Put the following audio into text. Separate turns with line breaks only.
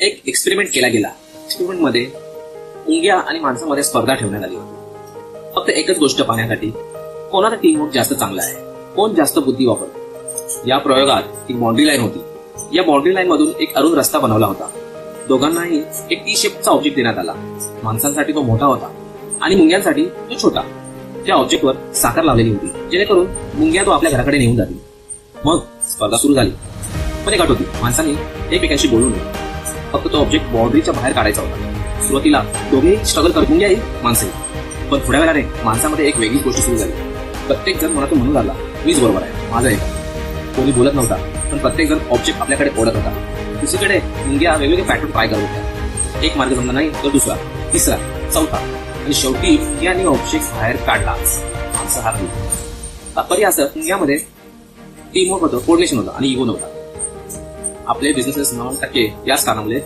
एक एक्सपेरिमेंट केला गेला. एक्सपेरिमेंट मध्ये मुंग्या आणि माणसामध्ये स्पर्धा ठेवण्यात आली होती. फक्त एकच गोष्ट पाहण्यासाठी कोणाचा टीमवर्क जास्त चांगला आहे, कोण जास्त बुद्धी वापरतो. या प्रयोगात एक बाउंड्री लाईन होती. या बाउंड्री लाईन मधून एक अरुंद रस्ता बनवला होता. दोघांनाही एक टी शेपचा ऑब्जेक्ट देण्यात आला. माणसांसाठी तो मोठा होता आणि मुंग्यांसाठी तो छोटा. त्या ऑब्जेक्टवर साखर लावलेली होती, जेणेकरून मुंग्या तो आपल्या घराकडे नेऊन जातील. मग स्पर्धा सुरू झाली. पण एक अट होती, माणसांनी एकमेकांशी बोलू नये. फक्त तो ऑब्जेक्ट बाउंड्रीच्या बाहेर काढायचा होता. सुरुवातीला दोघेही स्ट्रगल करत, मुंग्याही माणसंही. पण थोड्या वेळाने माणसामध्ये एक वेगळीच गोष्ट सुरू झाली. प्रत्येक जण मनातून म्हणू लागला, मीच बरोबर आहे, माझं आहे. कोणी बोलत नव्हता, पण प्रत्येक जण ऑब्जेक्ट आपल्याकडे ओढत होता. दुसरीकडे मुंग्या वेगवेगळे पॅटर्न ट्राय करत होत्या. एक मार्ग जमला नाही तर दुसरा, तिसरा, चौथा आणि शेवटी मुंग्यांनी ऑब्जेक्ट बाहेर काढला. माणसं हारली. तात्पर्य असं, मुंग्यामध्ये टीमवर्क होतं, कोऑर्डिनेशन होतं आणि इगो नव्हता. आपले बिझनेसेस 90% याच कारणामुळे